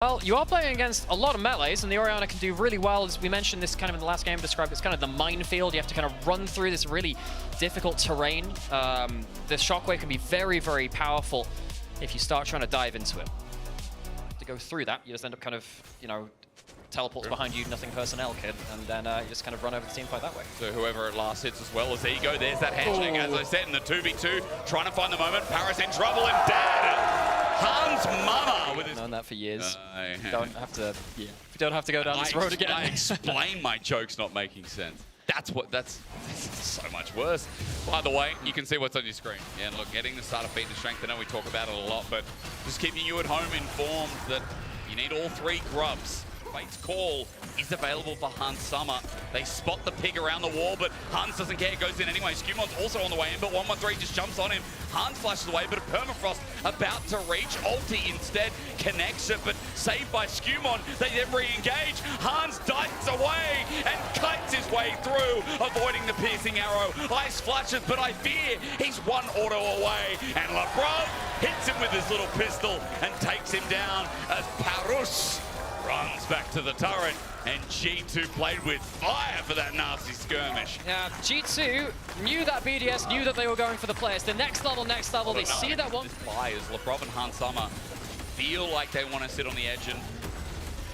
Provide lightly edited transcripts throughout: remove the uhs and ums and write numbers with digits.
Well, you are playing against a lot of melees, and the Orianna can do really well. As we mentioned this kind of in the last game, described it's kind of the minefield. You have to kind of run through this really difficult terrain. The shockwave can be very, very powerful if you start trying to dive into it. To go through that, you just end up kind of, you know, teleports behind you, nothing personnel kid, and then you just kind of run over the team fight that way. So whoever at last hits as well as there you go. There's that handshake, as I said, in the 2v2, trying to find the moment. Paris in trouble and dead. Hans Mama with his... I've known that for years. Don't have to, we don't have to go down this road again. I explain my jokes not making sense. That's so much worse. By the way, you can see what's on your screen. Yeah, and look, getting the starter feat and strength, I know we talk about it a lot, but just keeping you at home informed that you need all three grubs. Fate's Call is available for Hans Summer. They spot the pig around the wall, but Hans doesn't care, goes in anyway. Skumon's also on the way in, but 113 just jumps on him. Hans flashes away, but a Permafrost about to reach. Ulti instead connects it, but saved by Skumon. They then re-engage. Hans dives away and kites his way through, avoiding the piercing arrow. Ice flashes, but I fear he's one auto away. And LeBron hits him with his little pistol and takes him down as Parus runs back to the turret, and G2 played with fire for that nasty skirmish. Yeah, G2 knew that BDS, knew that they were going for the players. The next level, they see that one. This buy is LeBron and Hans Summer feel like they want to sit on the edge and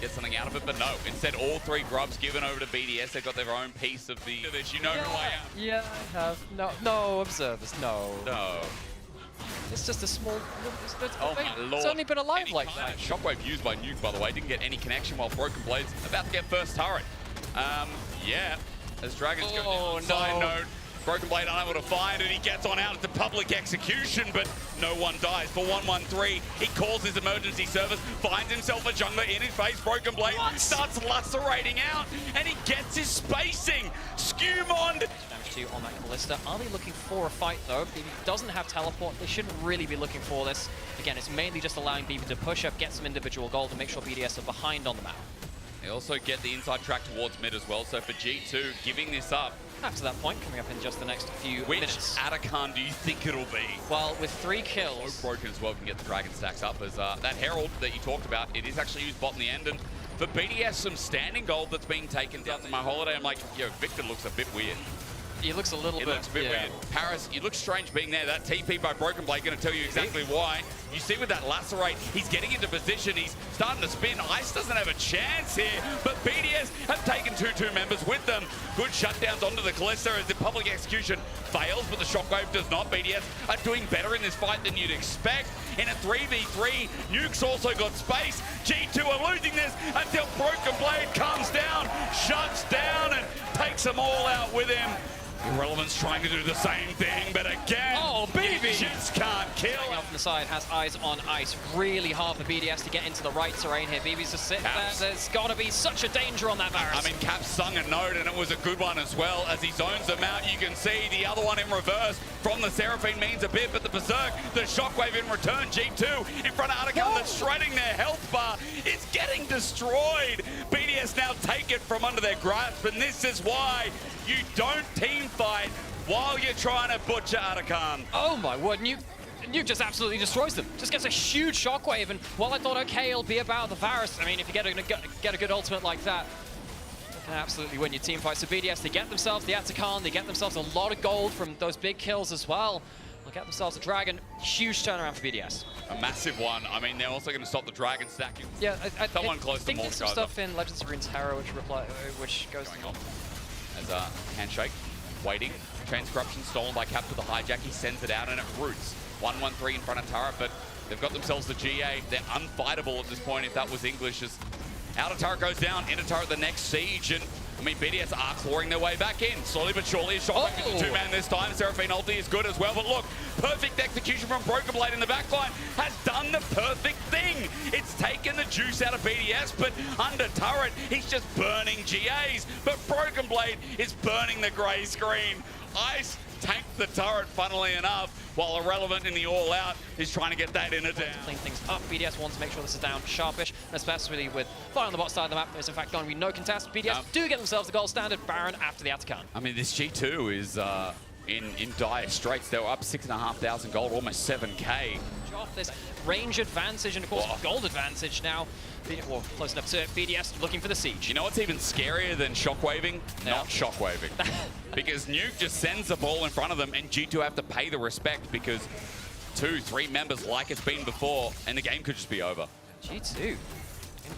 get something out of it, but no. Instead, all three grubs given over to BDS. They've got their own piece of the... You know who I am. Yeah, I have. No, observers, no. No. It's just a small... Oh my lord. It's only been alive like that. Shockwave used by Nuke, by the way. Didn't get any connection while Broken Blade's about to get first turret. Yeah. As Dragons go down. Side note, Broken Blade unable to find it. He gets on out to public execution, but no one dies. For 113, he calls his emergency service, finds himself a jungler in his face. Broken Blade starts lacerating out, and he gets his spacing. Skumon. Damage 2 on that Callista. Are they looking for a fight though? BB doesn't have teleport. They shouldn't really be looking for this. Again, it's mainly just allowing BB to push up, get some individual gold, and make sure BDS are behind on the map. They also get the inside track towards mid as well, so for G2, giving this up. After that point, coming up in just the next few minutes. Which Atakan do you think it'll be? Well, with 3 kills... So broken as well, can get the Dragon stacks up, as that Herald that you talked about, it is actually used bot in the end, and for BDS, some standing gold that's being taken down to my holiday. I'm like, yo, Victor looks a bit weird. He looks a little bit... looks a bit weird. Paris, you look strange being there. That TP by Broken Blade going to tell you exactly why. You see with that lacerate, he's getting into position. He's starting to spin. Ice doesn't have a chance here, but BDS have taken 2 members with them. Good shutdowns onto the Callista as the public execution fails, but the Shockwave does not. BDS are doing better in this fight than you'd expect. In a 3v3, Nuke's also got space. G2 are losing this until Broken Blade comes down, shuts down, and takes them all out with him. Irrelevant's trying to do the same thing, but again, BB just can't kill. Off the side, has eyes on ice. Really hard for BDS to get into the right terrain here. BB's just sitting there. There's got to be such a danger on that Varus. I mean, Caps sung a note, and it was a good one as well. As he zones them out, you can see the other one in reverse from the Seraphine means a bit, but the Berserk, the Shockwave in return. G2 in front of Atakan that's shredding their health bar. It's getting destroyed. BDS now take it from under their grasp, and this is why you don't team fight while you're trying to butcher Atakan. Oh my word, Nuke just absolutely destroys them. Just gets a huge shockwave, and while I thought, okay, it'll be about the Varus, I mean, if you get a good ultimate like that, you can absolutely win your team fight. So BDS, they get themselves the Atakan, they get themselves a lot of gold from those big kills as well. They'll get themselves a Dragon. Huge turnaround for BDS. A massive one. I mean, they're also going to stop the Dragon stacking. Yeah, Someone close to I think there's some stuff in Legends of Runeterra which goes on. As a handshake, waiting. Chains Corruption stolen by Cap to the hijack. He sends it out and it roots. 113 in front of turret, but they've got themselves the GA. They're unfightable at this point if that was English. As outer turret goes down, inner turret the next siege, and I mean, BDS are clawing their way back in. Slowly but surely, a shot back to 2-man this time. Seraphine ulti is good as well, but look, perfect execution from Broken Blade in the backline has done the perfect thing. It's taken the juice out of BDS, but under turret, he's just burning GAs. But Broken Blade is burning the grey screen. Ice tanked the turret, funnily enough, while Irrelevant in the all-out is trying to get that inner down. Clean things up. BDS wants to make sure this is down sharpish, especially with fire on the bot side of the map. There's in fact going to be no contest. BDS do get themselves the gold standard Baron after the Atakan. I mean, this G2 is in dire straits. They were up 6,500 gold, almost 7K. This range advantage and, of course, gold advantage now. Well, close enough to BDS looking for the siege. You know what's even scarier than shockwaving? Not shockwaving. Because Nuke just sends the ball in front of them, and G2 have to pay the respect because 2-3 members like it's been before, and the game could just be over. G2 in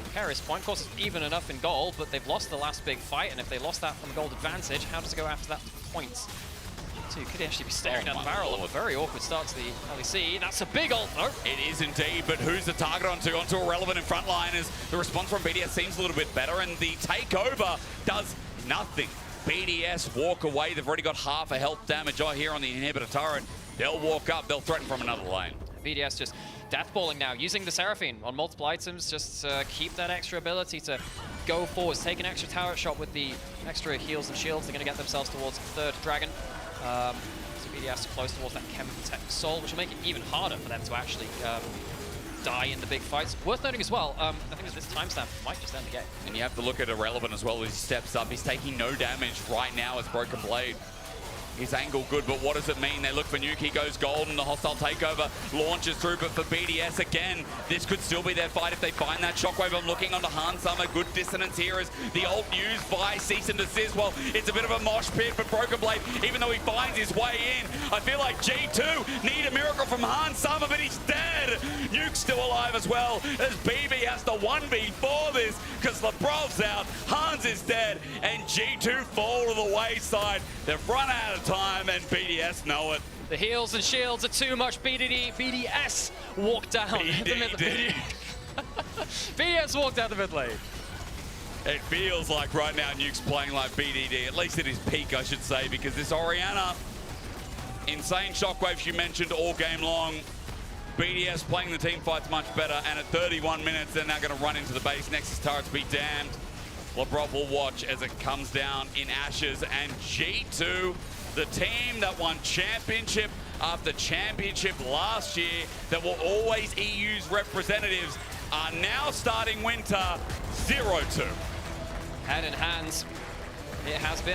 precarious point. Of course, it's even enough in gold, but they've lost the last big fight, and if they lost that from gold advantage, how does it go after that points? G2 could actually be staring down the barrel of a very awkward start to the LEC. That's a big ult. Oh. It is indeed, but who's the target onto? Onto Irrelevant in front line as the response from BDS seems a little bit better, and the takeover does nothing. BDS walk away. They've already got half a health damage here on the inhibitor turret. They'll walk up. They'll threaten from another lane. BDS just deathballing now, using the Seraphine on multiple items, just keep that extra ability to go forwards, take an extra turret shot with the extra heals and shields. They're going to get themselves towards the third dragon. So BDS close towards that Chem Tech Soul, which will make it even harder for them to actually die in the big fights. Worth noting as well, I think that this timestamp might just end the game. And you have to look at Irrelevant as well as he steps up. He's taking no damage right now as Broken Blade. His angle good, but what does it mean? They look for Nuke, he goes gold, and the hostile takeover launches through, but for BDS, again, this could still be their fight if they find that shockwave. I'm looking onto Han Summer, good dissonance here as the ult used by Cease and Desist. Well, it's a bit of a mosh pit, but Broken Blade, even though he finds his way in, I feel like G2 need a miracle from Han Summer, but he's dead. Nuke's still alive as well, as BB has to 1v4 this, because LeBron's out, Hans is dead, and G2 fall to the wayside. They've run out of time, and BDS know it. The heals and shields are too much. BDS walked down the mid lane. BDS walked down the mid lane. It feels like right now Nuke's playing like BDD, at least at his peak, I should say, because this Orianna, insane shockwaves you mentioned all game long. BDS playing the team fights much better, and at 31 minutes, they're now going to run into the base. Nexus turrets be damned. LeBron will watch as it comes down in ashes, and G2, the team that won championship after championship last year, that were always EU's representatives, are now starting winter 0-2. Hand in hand, it has been.